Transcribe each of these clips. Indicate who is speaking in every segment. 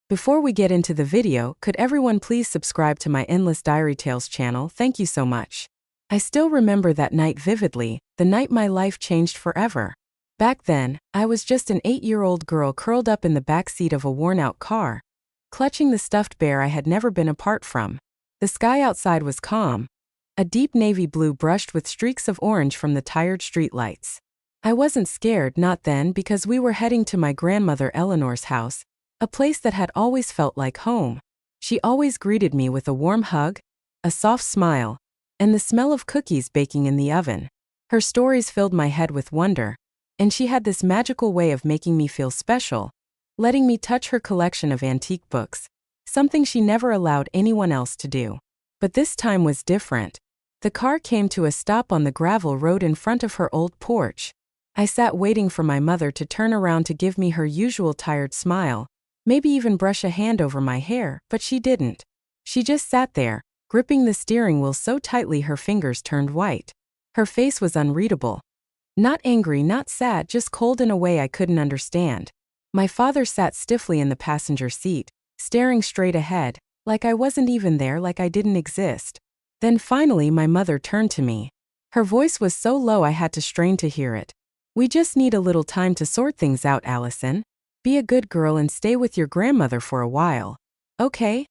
Speaker 1: Before we get into the video, could everyone please subscribe to my Endless Diary Tales channel? Thank you so much. I still remember that night vividly, the night my life changed forever. Back then, I was just an 8-year-old girl curled up in the back seat of a worn-out car, clutching the stuffed bear I had never been apart from. The sky outside was calm, a deep navy blue brushed with streaks of orange from the tired streetlights. I wasn't scared, not then, because we were heading to my grandmother Eleanor's house, a place that had always felt like home. She always greeted me with a warm hug, a soft smile, and the smell of cookies baking in the oven. Her stories filled my head with wonder, and she had this magical way of making me feel special, letting me touch her collection of antique books, something she never allowed anyone else to do. But this time was different. The car came to a stop on the gravel road in front of her old porch. I sat waiting for my mother to turn around to give me her usual tired smile, maybe even brush a hand over my hair, but she didn't. She just sat there, gripping the steering wheel so tightly her fingers turned white. Her face was unreadable. Not angry, not sad, just cold in a way I couldn't understand. My father sat stiffly in the passenger seat, staring straight ahead, like I wasn't even there, like I didn't exist. Then finally my mother turned to me. Her voice was so low I had to strain to hear it. "We just need a little time to sort things out, Allison. Be a good girl and stay with your grandmother for a while. Okay?"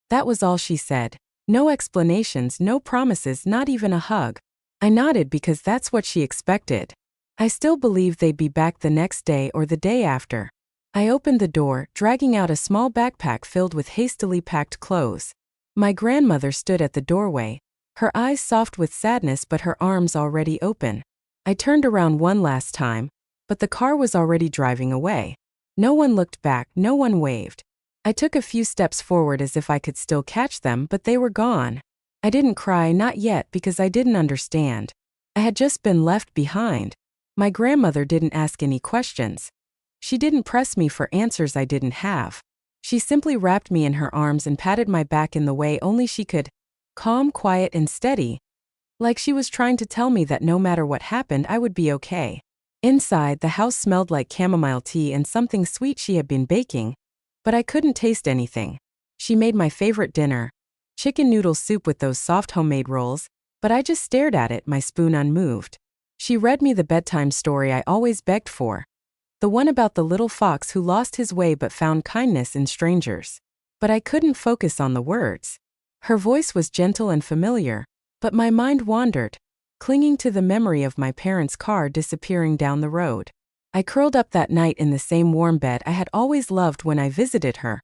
Speaker 1: That was all she said. No explanations, no promises, not even a hug. I nodded because that's what she expected. I still believed they'd be back the next day or the day after. I opened the door, dragging out a small backpack filled with hastily packed clothes. My grandmother stood at the doorway, her eyes soft with sadness but her arms already open. I turned around one last time, but the car was already driving away. No one looked back, no one waved. I took a few steps forward as if I could still catch them, but they were gone. I didn't cry, not yet, because I didn't understand. I had just been left behind. My grandmother didn't ask any questions. She didn't press me for answers I didn't have. She simply wrapped me in her arms and patted my back in the way only she could, calm, quiet, and steady, like she was trying to tell me that no matter what happened, I would be okay. Inside, the house smelled like chamomile tea and something sweet she had been baking, but I couldn't taste anything. She made my favorite dinner, chicken noodle soup with those soft homemade rolls, but I just stared at it, my spoon unmoved. She read me the bedtime story I always begged for. The one about the little fox who lost his way but found kindness in strangers. But I couldn't focus on the words. Her voice was gentle and familiar, but my mind wandered, clinging to the memory of my parents' car disappearing down the road. I curled up that night in the same warm bed I had always loved when I visited her.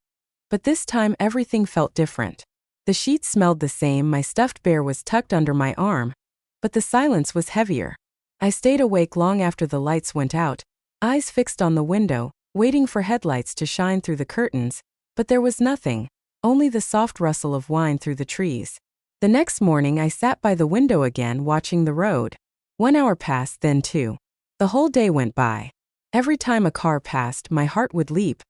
Speaker 1: But this time everything felt different. The sheets smelled the same, my stuffed bear was tucked under my arm, but the silence was heavier. I stayed awake long after the lights went out, eyes fixed on the window, waiting for headlights to shine through the curtains, but there was nothing, only the soft rustle of wine through the trees. The next morning I sat by the window again, watching the road. 1 hour passed, then 2. The whole day went by. Every time a car passed, my heart would leap.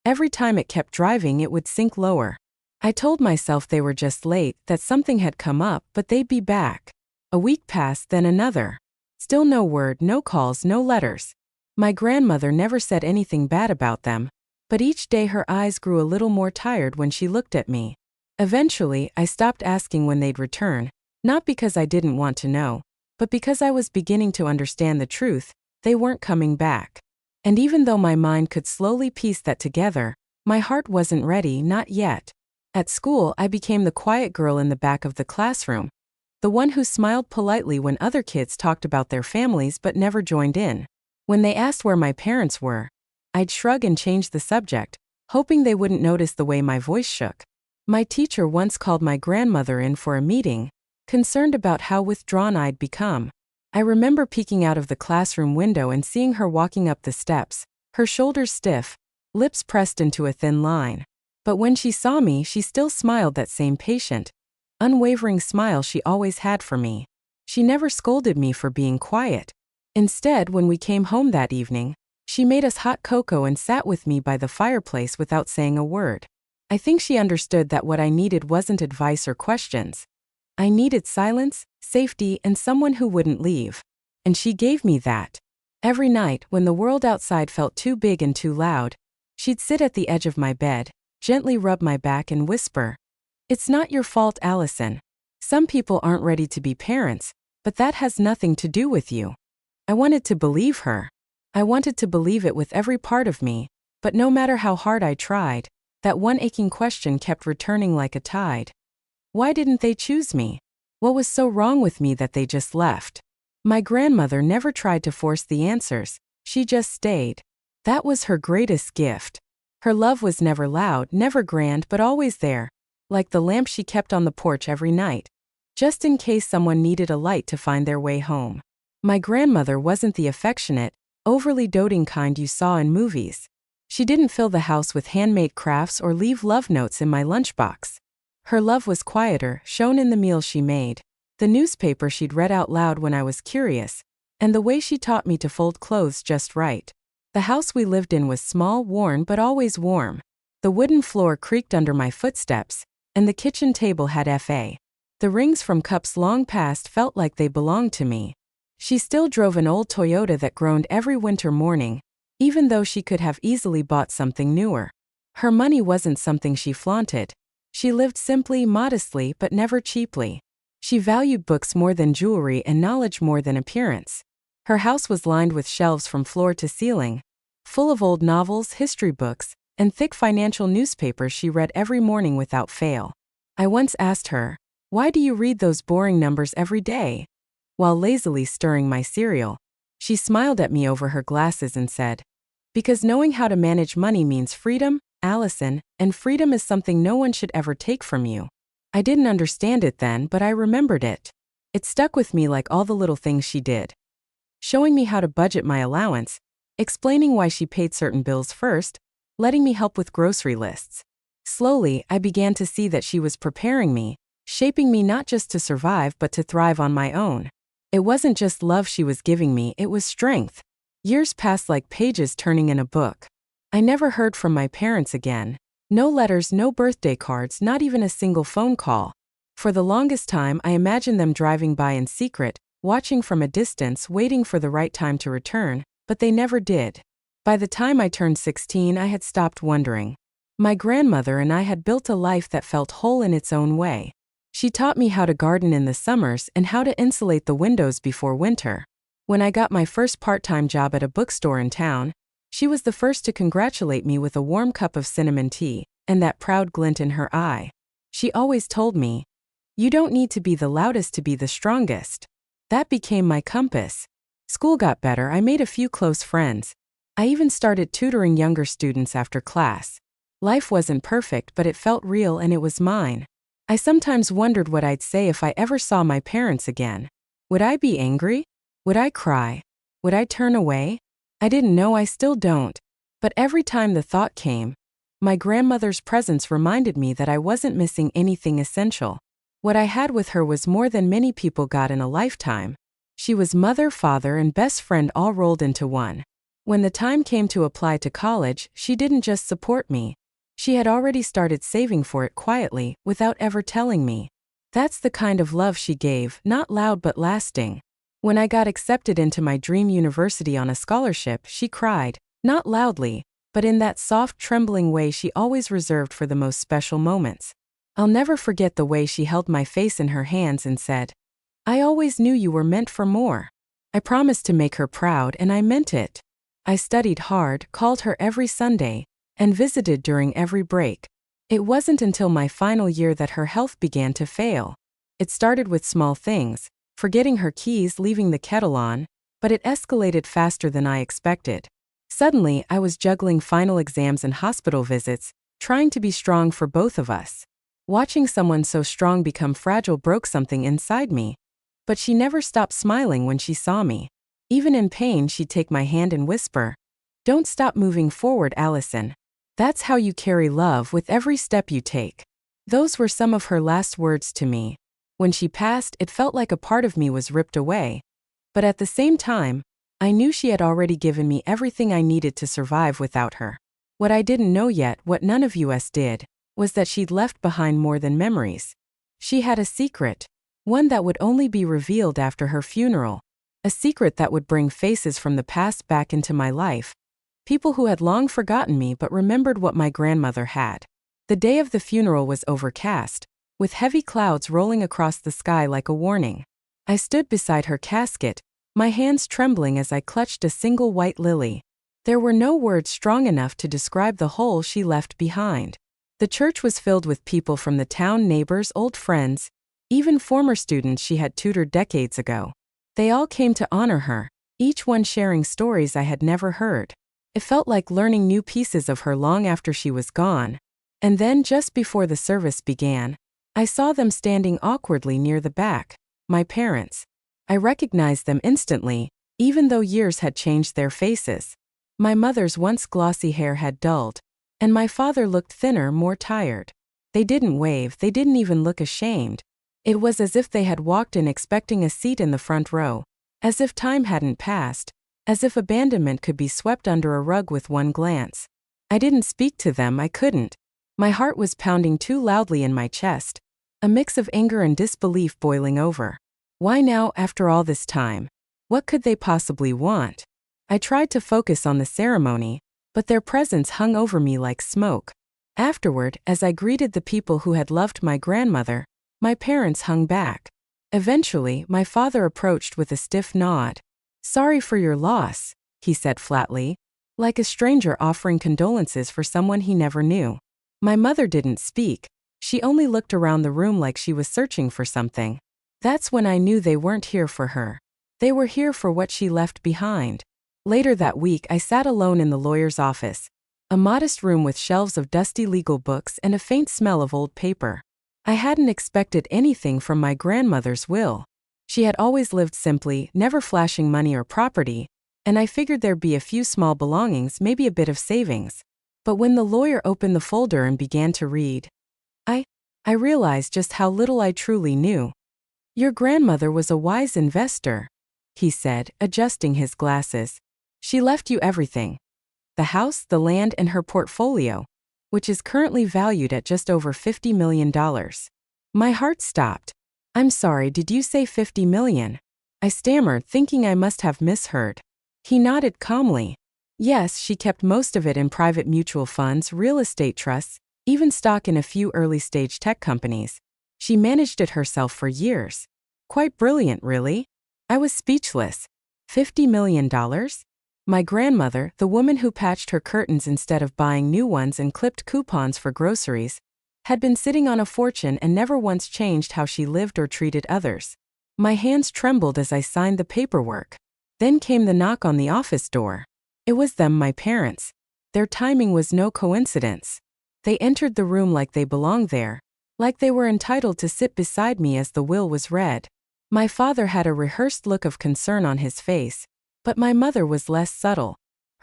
Speaker 1: Every time it kept driving, it would sink lower. I told myself they were just late, that something had come up, but they'd be back. A week passed, then another. Still no word, no calls, no letters. My grandmother never said anything bad about them, but each day her eyes grew a little more tired when she looked at me. Eventually, I stopped asking when they'd return, not because I didn't want to know, but because I was beginning to understand the truth: they weren't coming back. And even though my mind could slowly piece that together, my heart wasn't ready, not yet. At school, I became the quiet girl in the back of the classroom, the one who smiled politely when other kids talked about their families but never joined in. When they asked where my parents were, I'd shrug and change the subject, hoping they wouldn't notice the way my voice shook. My teacher once called my grandmother in for a meeting, concerned about how withdrawn I'd become. I remember peeking out of the classroom window and seeing her walking up the steps, her shoulders stiff, lips pressed into a thin line. But when she saw me, she still smiled, that same patient, unwavering smile she always had for me. She never scolded me for being quiet. Instead, when we came home that evening, she made us hot cocoa and sat with me by the fireplace without saying a word. I think she understood that what I needed wasn't advice or questions. I needed silence, safety, and someone who wouldn't leave. And she gave me that. Every night, when the world outside felt too big and too loud, she'd sit at the edge of my bed, gently rub my back and whisper, "It's not your fault, Allison. Some people aren't ready to be parents, but that has nothing to do with you." I wanted to believe her. I wanted to believe it with every part of me, but no matter how hard I tried, that one aching question kept returning like a tide. Why didn't they choose me? What was so wrong with me that they just left? My grandmother never tried to force the answers, she just stayed. That was her greatest gift. Her love was never loud, never grand, but always there, like the lamp she kept on the porch every night, just in case someone needed a light to find their way home. My grandmother wasn't the affectionate, overly doting kind you saw in movies. She didn't fill the house with handmade crafts or leave love notes in my lunchbox. Her love was quieter, shown in the meals she made, the newspaper she'd read out loud when I was curious, and the way she taught me to fold clothes just right. The house we lived in was small, worn, but always warm. The wooden floor creaked under my footsteps, and the kitchen table had F.A. The rings from cups long past felt like they belonged to me. She still drove an old Toyota that groaned every winter morning, even though she could have easily bought something newer. Her money wasn't something she flaunted. She lived simply, modestly, but never cheaply. She valued books more than jewelry and knowledge more than appearance. Her house was lined with shelves from floor to ceiling, full of old novels, history books, and thick financial newspapers she read every morning without fail. I once asked her, "Why do you read those boring numbers every day?" While lazily stirring my cereal, she smiled at me over her glasses and said, "Because knowing how to manage money means freedom, Allison, and freedom is something no one should ever take from you." I didn't understand it then, but I remembered it. It stuck with me like all the little things she did. Showing me how to budget my allowance, explaining why she paid certain bills first, letting me help with grocery lists. Slowly, I began to see that she was preparing me, shaping me not just to survive but to thrive on my own. It wasn't just love she was giving me, it was strength. Years passed like pages turning in a book. I never heard from my parents again. No letters, no birthday cards, not even a single phone call. For the longest time, I imagined them driving by in secret, watching from a distance, waiting for the right time to return, but they never did. By the time I turned 16, I had stopped wondering. My grandmother and I had built a life that felt whole in its own way. She taught me how to garden in the summers and how to insulate the windows before winter. When I got my first part-time job at a bookstore in town, she was the first to congratulate me with a warm cup of cinnamon tea, and that proud glint in her eye. She always told me, "You don't need to be the loudest to be the strongest." That became my compass. School got better, I made a few close friends. I even started tutoring younger students after class. Life wasn't perfect, but it felt real and it was mine. I sometimes wondered what I'd say if I ever saw my parents again. Would I be angry? Would I cry? Would I turn away? I didn't know, I still don't. But every time the thought came, my grandmother's presence reminded me that I wasn't missing anything essential. What I had with her was more than many people got in a lifetime. She was mother, father, and best friend all rolled into one. When the time came to apply to college, she didn't just support me. She had already started saving for it quietly, without ever telling me. That's the kind of love she gave, not loud but lasting. When I got accepted into my dream university on a scholarship, she cried, not loudly, but in that soft, trembling way she always reserved for the most special moments. I'll never forget the way she held my face in her hands and said, "I always knew you were meant for more." I promised to make her proud, and I meant it. I studied hard, called her every Sunday, and visited during every break. It wasn't until my final year that her health began to fail. It started with small things, forgetting her keys, leaving the kettle on, but it escalated faster than I expected. Suddenly, I was juggling final exams and hospital visits, trying to be strong for both of us. Watching someone so strong become fragile broke something inside me. But she never stopped smiling when she saw me. Even in pain, she'd take my hand and whisper, "Don't stop moving forward, Allison. That's how you carry love with every step you take." Those were some of her last words to me. When she passed, it felt like a part of me was ripped away. But at the same time, I knew she had already given me everything I needed to survive without her. What I didn't know yet, what none of us did, was that she'd left behind more than memories. She had a secret, one that would only be revealed after her funeral, a secret that would bring faces from the past back into my life, people who had long forgotten me but remembered what my grandmother had. The day of the funeral was overcast, with heavy clouds rolling across the sky like a warning. I stood beside her casket, my hands trembling as I clutched a single white lily. There were no words strong enough to describe the hole she left behind. The church was filled with people from the town, neighbors, old friends, even former students she had tutored decades ago. They all came to honor her, each one sharing stories I had never heard. It felt like learning new pieces of her long after she was gone. And then, just before the service began, I saw them standing awkwardly near the back, my parents. I recognized them instantly, even though years had changed their faces. My mother's once glossy hair had dulled, and my father looked thinner, more tired. They didn't wave, they didn't even look ashamed. It was as if they had walked in expecting a seat in the front row, as if time hadn't passed, as if abandonment could be swept under a rug with one glance. I didn't speak to them, I couldn't. My heart was pounding too loudly in my chest, a mix of anger and disbelief boiling over. Why now, after all this time? What could they possibly want? I tried to focus on the ceremony, but their presence hung over me like smoke. Afterward, as I greeted the people who had loved my grandmother, my parents hung back. Eventually, my father approached with a stiff nod. "Sorry for your loss," he said flatly, like a stranger offering condolences for someone he never knew. My mother didn't speak. She only looked around the room like she was searching for something. That's when I knew they weren't here for her. They were here for what she left behind. Later that week, I sat alone in the lawyer's office, a modest room with shelves of dusty legal books and a faint smell of old paper. I hadn't expected anything from my grandmother's will. She had always lived simply, never flashing money or property, and I figured there'd be a few small belongings, maybe a bit of savings. But when the lawyer opened the folder and began to read, I realized just how little I truly knew. "Your grandmother was a wise investor," he said, adjusting his glasses. "She left you everything. The house, the land, and her portfolio, which is currently valued at just over $50 million. My heart stopped. "I'm sorry, did you say 50 million? I stammered, thinking I must have misheard. He nodded calmly. Yes, she kept most of it in private mutual funds, real estate trusts, even stock in a few early-stage tech companies. She managed it herself for years. Quite brilliant, really." I was speechless. $50 million? My grandmother, the woman who patched her curtains instead of buying new ones and clipped coupons for groceries, had been sitting on a fortune and never once changed how she lived or treated others. My hands trembled as I signed the paperwork. Then came the knock on the office door. It was them, my parents. Their timing was no coincidence. They entered the room like they belonged there, like they were entitled to sit beside me as the will was read. My father had a rehearsed look of concern on his face, but my mother was less subtle.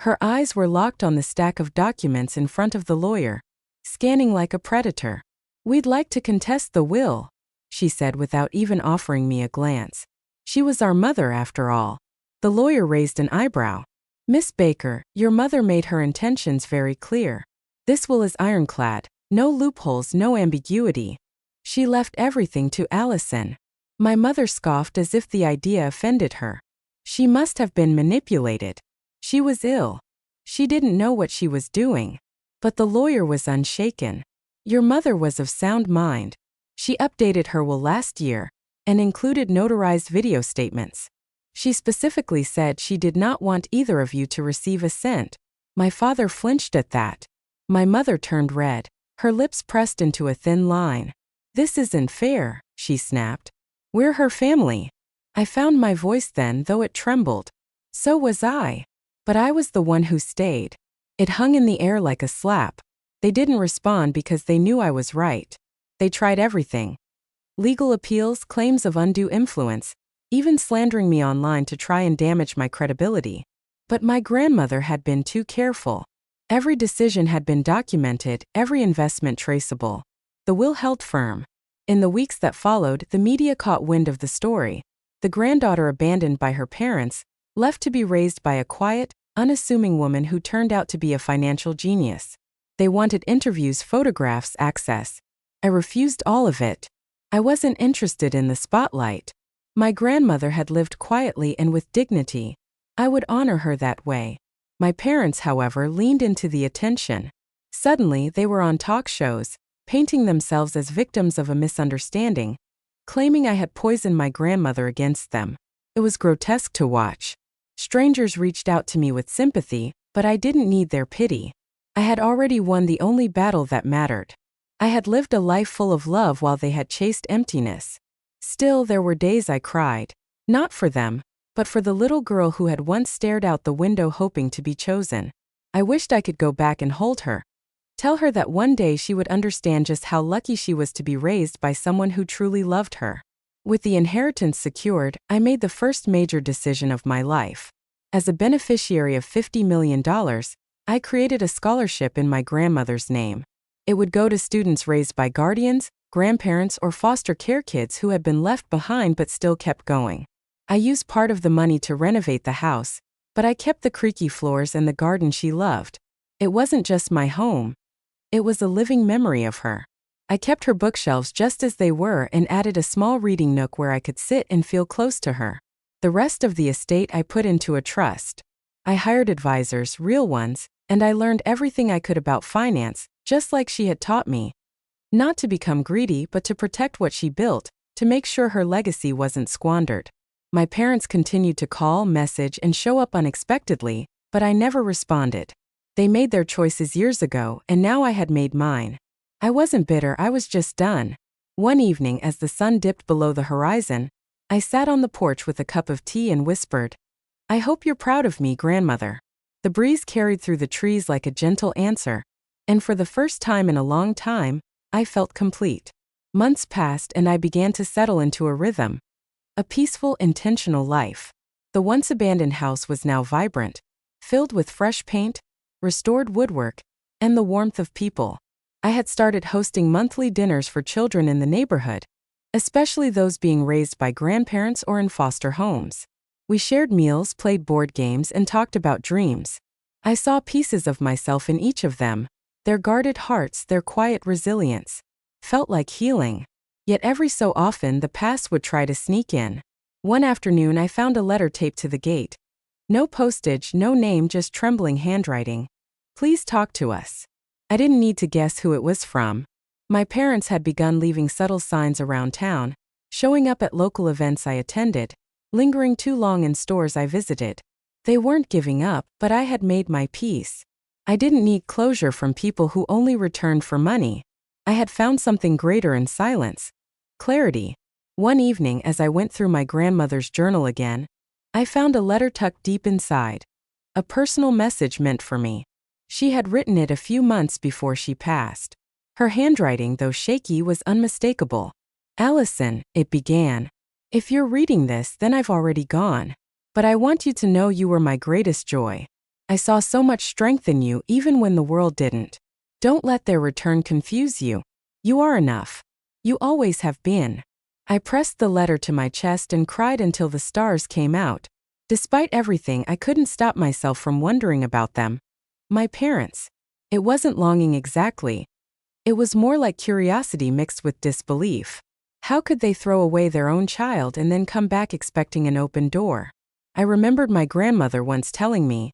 Speaker 1: Her eyes were locked on the stack of documents in front of the lawyer, scanning like a predator. "We'd like to contest the will," she said without even offering me a glance. She was our mother, after all. The lawyer raised an eyebrow. "Miss Baker, your mother made her intentions very clear. This will is ironclad, no loopholes, no ambiguity. She left everything to Allison." My mother scoffed as if the idea offended her. She must have been manipulated. She was ill. She didn't know what she was doing. But the lawyer was unshaken. "Your mother was of sound mind. She updated her will last year, and included notarized video statements. She specifically said she did not want either of you to receive a cent." My father flinched at that. My mother turned red, her lips pressed into a thin line. "This isn't fair," she snapped. "We're her family." I found my voice then, though it trembled. So was I. But I was the one who stayed. It hung in the air like a slap. They didn't respond because they knew I was right. They tried everything. Legal appeals, claims of undue influence, even slandering me online to try and damage my credibility. But my grandmother had been too careful. Every decision had been documented, every investment traceable. The will held firm. In the weeks that followed, the media caught wind of the story. The granddaughter abandoned by her parents, left to be raised by a quiet, unassuming woman who turned out to be a financial genius. They wanted interviews, photographs, access. I refused all of it. I wasn't interested in the spotlight. My grandmother had lived quietly and with dignity. I would honor her that way. My parents, however, leaned into the attention. Suddenly, they were on talk shows, painting themselves as victims of a misunderstanding, claiming I had poisoned my grandmother against them. It was grotesque to watch. Strangers reached out to me with sympathy, but I didn't need their pity. I had already won the only battle that mattered. I had lived a life full of love while they had chased emptiness. Still, there were days I cried. Not for them, but for the little girl who had once stared out the window hoping to be chosen. I wished I could go back and hold her. Tell her that one day she would understand just how lucky she was to be raised by someone who truly loved her. With the inheritance secured, I made the first major decision of my life. As a beneficiary of $50 million, I created a scholarship in my grandmother's name. It would go to students raised by guardians, grandparents, or foster care kids who had been left behind but still kept going. I used part of the money to renovate the house, but I kept the creaky floors and the garden she loved. It wasn't just my home. It was a living memory of her. I kept her bookshelves just as they were and added a small reading nook where I could sit and feel close to her. The rest of the estate I put into a trust. I hired advisors, real ones, and I learned everything I could about finance, just like she had taught me. Not to become greedy, but to protect what she built, to make sure her legacy wasn't squandered. My parents continued to call, message, and show up unexpectedly, but I never responded. They made their choices years ago, and now I had made mine. I wasn't bitter, I was just done. One evening, as the sun dipped below the horizon, I sat on the porch with a cup of tea and whispered, "I hope you're proud of me, grandmother." The breeze carried through the trees like a gentle answer, and for the first time in a long time, I felt complete. Months passed and I began to settle into a rhythm. A peaceful, intentional life. The once abandoned house was now vibrant, filled with fresh paint, restored woodwork, and the warmth of people. I had started hosting monthly dinners for children in the neighborhood, especially those being raised by grandparents or in foster homes. We shared meals, played board games, and talked about dreams. I saw pieces of myself in each of them, their guarded hearts, their quiet resilience. Felt like healing. Yet every so often the past would try to sneak in. One afternoon I found a letter taped to the gate. No postage, no name, just trembling handwriting. "Please talk to us." I didn't need to guess who it was from. My parents had begun leaving subtle signs around town, showing up at local events I attended, lingering too long in stores I visited. They weren't giving up, but I had made my peace. I didn't need closure from people who only returned for money. I had found something greater in silence. Clarity. One evening, as I went through my grandmother's journal again, I found a letter tucked deep inside. A personal message meant for me. She had written it a few months before she passed. Her handwriting, though shaky, was unmistakable. "Allison," it began. "If you're reading this, then I've already gone. But I want you to know you were my greatest joy. I saw so much strength in you even when the world didn't. Don't let their return confuse you. You are enough. You always have been." I pressed the letter to my chest and cried until the stars came out. Despite everything, I couldn't stop myself from wondering about them. My parents. It wasn't longing exactly. It was more like curiosity mixed with disbelief. How could they throw away their own child and then come back expecting an open door? I remembered my grandmother once telling me,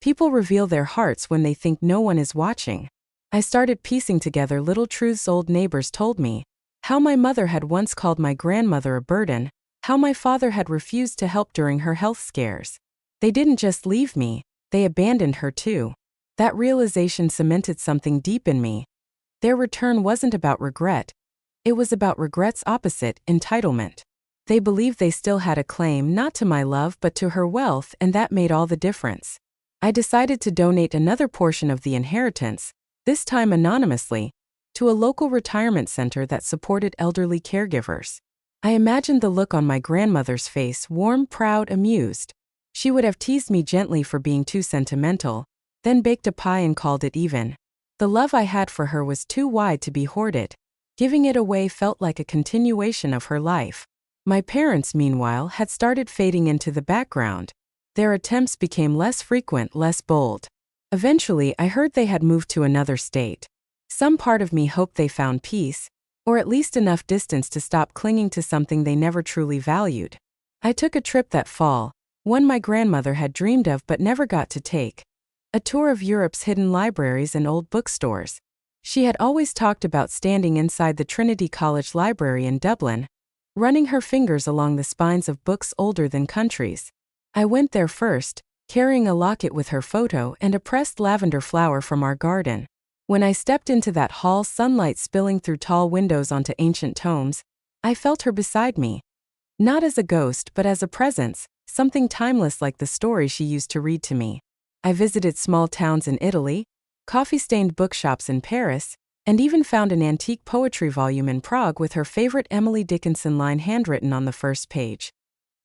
Speaker 1: "People reveal their hearts when they think no one is watching." I started piecing together little truths old neighbors told me. How my mother had once called my grandmother a burden, how my father had refused to help during her health scares. They didn't just leave me, they abandoned her too. That realization cemented something deep in me. Their return wasn't about regret. It was about regret's opposite, entitlement. They believed they still had a claim not to my love but to her wealth, and that made all the difference. I decided to donate another portion of the inheritance, this time anonymously, to a local retirement center that supported elderly caregivers. I imagined the look on my grandmother's face, warm, proud, amused. She would have teased me gently for being too sentimental, then baked a pie and called it even. The love I had for her was too wide to be hoarded. Giving it away felt like a continuation of her life. My parents, meanwhile, had started fading into the background. Their attempts became less frequent, less bold. Eventually, I heard they had moved to another state. Some part of me hoped they found peace, or at least enough distance to stop clinging to something they never truly valued. I took a trip that fall, one my grandmother had dreamed of but never got to take. a tour of Europe's hidden libraries and old bookstores. She had always talked about standing inside the Trinity College Library in Dublin, running her fingers along the spines of books older than countries. I went there first, carrying a locket with her photo and a pressed lavender flower from our garden. When I stepped into that hall, sunlight spilling through tall windows onto ancient tomes, I felt her beside me. Not as a ghost, but as a presence, something timeless like the story she used to read to me. I visited small towns in Italy, coffee-stained bookshops in Paris, and even found an antique poetry volume in Prague with her favorite Emily Dickinson line handwritten on the first page.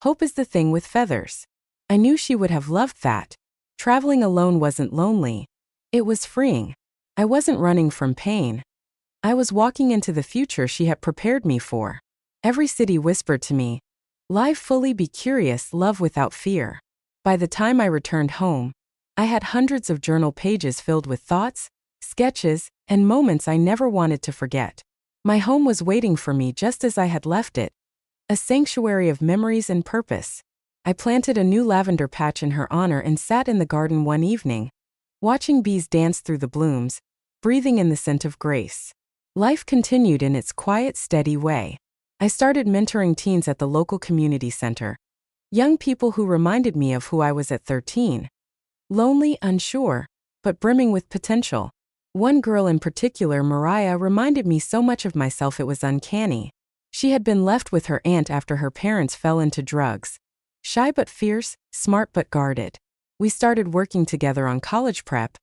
Speaker 1: Hope is the thing with feathers. I knew she would have loved that. Traveling alone wasn't lonely. It was freeing. I wasn't running from pain. I was walking into the future she had prepared me for. Every city whispered to me, "Live fully, be curious, love without fear." By the time I returned home, I had hundreds of journal pages filled with thoughts, sketches, and moments I never wanted to forget. My home was waiting for me just as I had left it, a sanctuary of memories and purpose. I planted a new lavender patch in her honor and sat in the garden one evening, watching bees dance through the blooms, breathing in the scent of grace. Life continued in its quiet, steady way. I started mentoring teens at the local community center, young people who reminded me of who I was at 13. Lonely, unsure, but brimming with potential. One girl in particular, Mariah, reminded me so much of myself it was uncanny. She had been left with her aunt after her parents fell into drugs. Shy but fierce, smart but guarded. We started working together on college prep,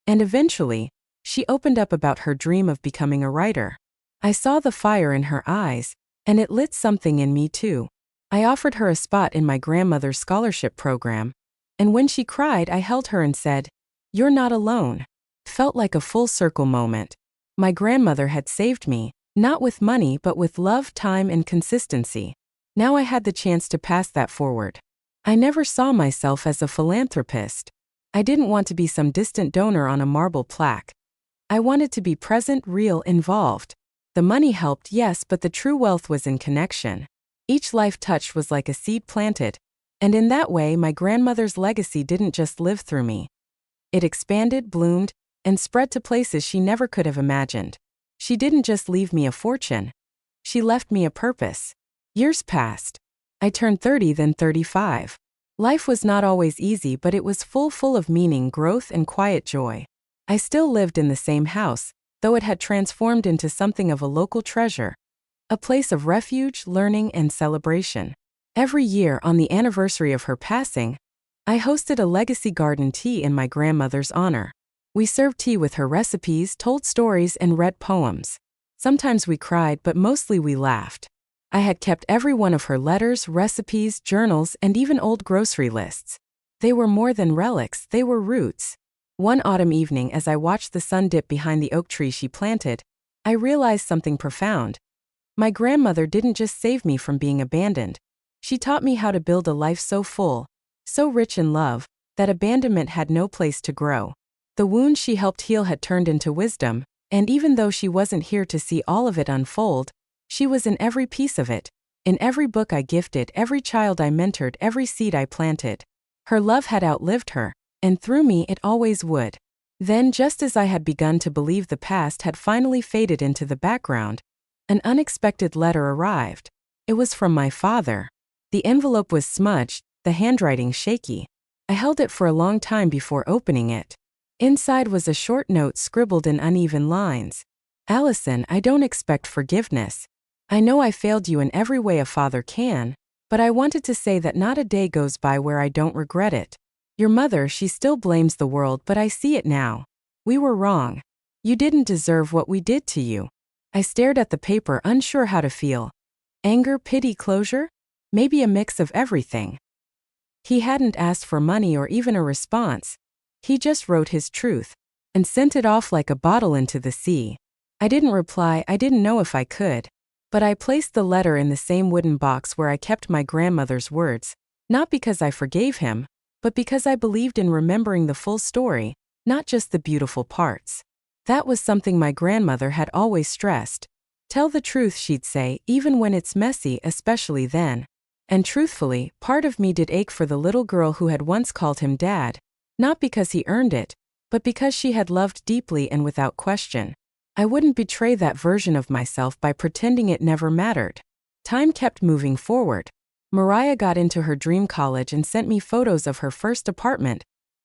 Speaker 1: and eventually, she opened up about her dream of becoming a writer. I saw the fire in her eyes, and it lit something in me too. I offered her a spot in my grandmother's scholarship program, and when she cried, I held her and said, "You're not alone." Felt like a full circle moment. My grandmother had saved me, not with money but with love, time, and consistency. Now I had the chance to pass that forward. I never saw myself as a philanthropist. I didn't want to be some distant donor on a marble plaque. I wanted to be present, real, involved. The money helped, yes, but the true wealth was in connection. Each life touched was like a seed planted, and in that way my grandmother's legacy didn't just live through me. It expanded, bloomed, and spread to places she never could have imagined. She didn't just leave me a fortune. She left me a purpose. Years passed. I turned 30, then 35. Life was not always easy, but it was full of meaning, growth, and quiet joy. I still lived in the same house, though it had transformed into something of a local treasure, a place of refuge, learning, and celebration. Every year, on the anniversary of her passing, I hosted a legacy garden tea in my grandmother's honor. We served tea with her recipes, told stories, and read poems. Sometimes we cried, but mostly we laughed. I had kept every one of her letters, recipes, journals, and even old grocery lists. They were more than relics, they were roots. One autumn evening, as I watched the sun dip behind the oak tree she planted, I realized something profound. My grandmother didn't just save me from being abandoned. She taught me how to build a life so full, so rich in love, that abandonment had no place to grow. The wounds she helped heal had turned into wisdom, and even though she wasn't here to see all of it unfold, she was in every piece of it, in every book I gifted, every child I mentored, every seed I planted. Her love had outlived her, and through me it always would. Then, just as I had begun to believe the past had finally faded into the background, an unexpected letter arrived. It was from my father. The envelope was smudged, the handwriting shaky. I held it for a long time before opening it. Inside was a short note scribbled in uneven lines. "Allison, I don't expect forgiveness. I know I failed you in every way a father can, but I wanted to say that not a day goes by where I don't regret it. Your mother, she still blames the world, but I see it now. We were wrong. You didn't deserve what we did to you." I stared at the paper, unsure how to feel. Anger, pity, closure? Maybe a mix of everything. He hadn't asked for money or even a response. He just wrote his truth and sent it off like a bottle into the sea. I didn't reply, I didn't know if I could. But I placed the letter in the same wooden box where I kept my grandmother's words, not because I forgave him, but because I believed in remembering the full story, not just the beautiful parts. That was something my grandmother had always stressed. Tell the truth, she'd say, even when it's messy, especially then. And truthfully, part of me did ache for the little girl who had once called him Dad, Not because he earned it, but because she had loved deeply and without question. I wouldn't betray that version of myself by pretending it never mattered. Time kept moving forward. Mariah got into her dream college and sent me photos of her first apartment,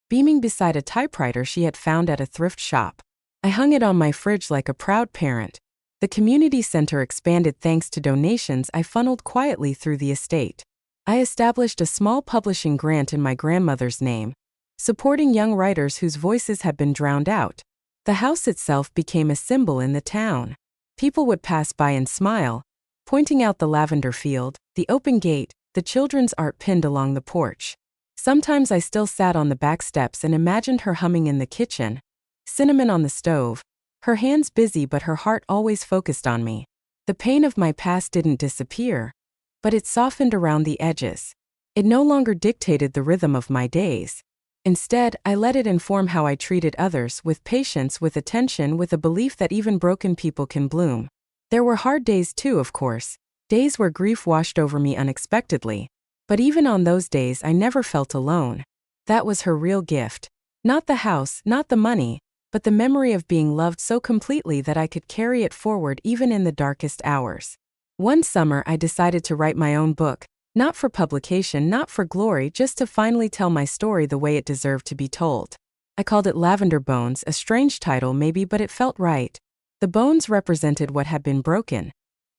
Speaker 1: beaming beside a typewriter she had found at a thrift shop. I hung it on my fridge like a proud parent. The community center expanded thanks to donations I funneled quietly through the estate. I established a small publishing grant in my grandmother's name, supporting young writers whose voices had been drowned out. The house itself became a symbol in the town. People would pass by and smile, pointing out the lavender field, the open gate, the children's art pinned along the porch. Sometimes I still sat on the back steps and imagined her humming in the kitchen, cinnamon on the stove, her hands busy but her heart always focused on me. The pain of my past didn't disappear, but it softened around the edges. It no longer dictated the rhythm of my days. Instead, I let it inform how I treated others, with patience, with attention, with a belief that even broken people can bloom. There were hard days too, of course, days where grief washed over me unexpectedly. But even on those days I never felt alone. That was her real gift. Not the house, not the money, but the memory of being loved so completely that I could carry it forward even in the darkest hours. One summer I decided to write my own book, not for publication, not for glory, just to finally tell my story the way it deserved to be told. I called it Lavender Bones, a strange title maybe, but it felt right. The bones represented what had been broken.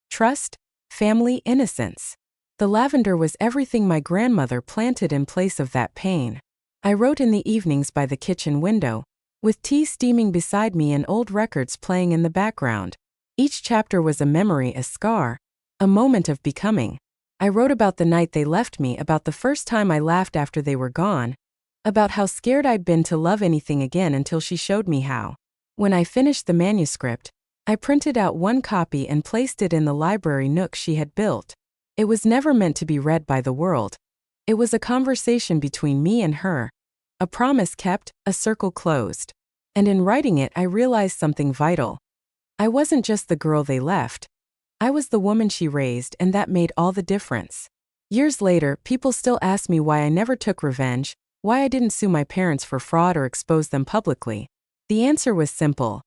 Speaker 1: Trust, family, innocence. The lavender was everything my grandmother planted in place of that pain. I wrote in the evenings by the kitchen window, with tea steaming beside me and old records playing in the background. Each chapter was a memory, a scar, a moment of becoming. I wrote about the night they left me, about the first time I laughed after they were gone, about how scared I'd been to love anything again until she showed me how. When I finished the manuscript, I printed out one copy and placed it in the library nook she had built. It was never meant to be read by the world. It was a conversation between me and her, a promise kept, a circle closed. And in writing it, I realized something vital. I wasn't just the girl they left. I was the woman she raised, and that made all the difference. Years later, people still ask me why I never took revenge, why I didn't sue my parents for fraud or expose them publicly. The answer was simple.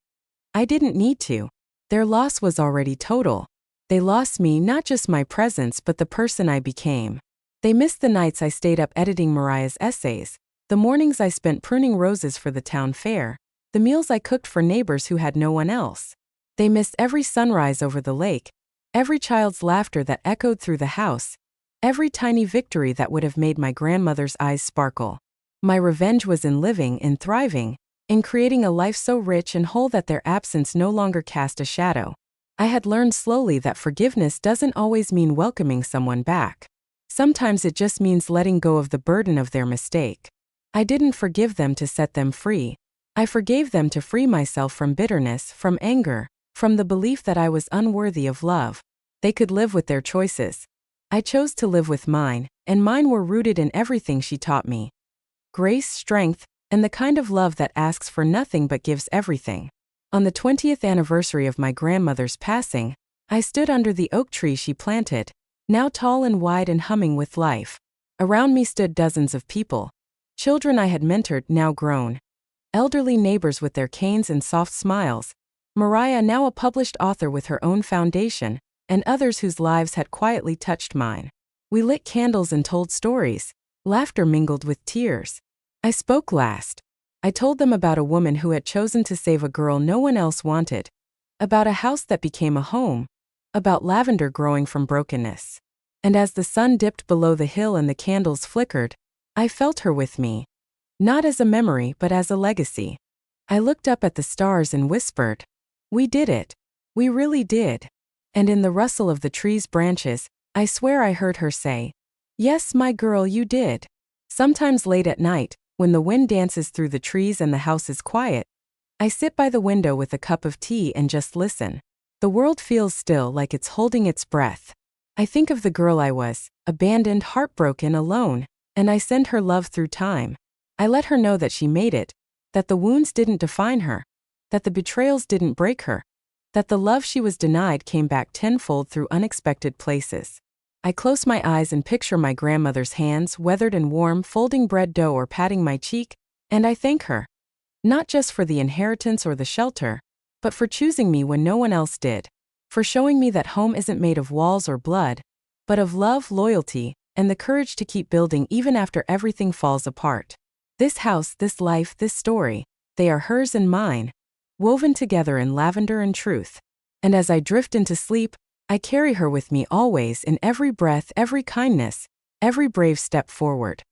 Speaker 1: I didn't need to. Their loss was already total. They lost me, not just my presence, but the person I became. They missed the nights I stayed up editing Mariah's essays, the mornings I spent pruning roses for the town fair, the meals I cooked for neighbors who had no one else. They missed every sunrise over the lake, every child's laughter that echoed through the house, every tiny victory that would have made my grandmother's eyes sparkle. My revenge was in living, in thriving, in creating a life so rich and whole that their absence no longer cast a shadow. I had learned slowly that forgiveness doesn't always mean welcoming someone back. Sometimes it just means letting go of the burden of their mistake. I didn't forgive them to set them free. I forgave them to free myself from bitterness, from anger, from the belief that I was unworthy of love. They could live with their choices. I chose to live with mine, and mine were rooted in everything she taught me. Grace, strength, and the kind of love that asks for nothing but gives everything. On the 20th anniversary of my grandmother's passing, I stood under the oak tree she planted, now tall and wide and humming with life. Around me stood dozens of people. Children I had mentored, now grown. Elderly neighbors with their canes and soft smiles. Mariah, now a published author with her own foundation, and others whose lives had quietly touched mine. We lit candles and told stories. Laughter mingled with tears. I spoke last. I told them about a woman who had chosen to save a girl no one else wanted, about a house that became a home, about lavender growing from brokenness. And as the sun dipped below the hill and the candles flickered, I felt her with me. Not as a memory, but as a legacy. I looked up at the stars and whispered, "We did it. We really did." And in the rustle of the tree's branches, I swear I heard her say, "Yes, my girl, you did." Sometimes late at night, when the wind dances through the trees and the house is quiet, I sit by the window with a cup of tea and just listen. The world feels still, like it's holding its breath. I think of the girl I was, abandoned, heartbroken, alone, and I send her love through time. I let her know that she made it, that the wounds didn't define her, that the betrayals didn't break her, that the love she was denied came back tenfold through unexpected places. I close my eyes and picture my grandmother's hands, weathered and warm, folding bread dough or patting my cheek, And I thank her. Not just for the inheritance or the shelter, but for choosing me when no one else did. For showing me that home isn't made of walls or blood, but of love, loyalty, and the courage to keep building even after everything falls apart. This house, this life, this story, they are hers and mine, woven together in lavender and truth. And as I drift into sleep, I carry her with me always in every breath, every kindness, every brave step forward.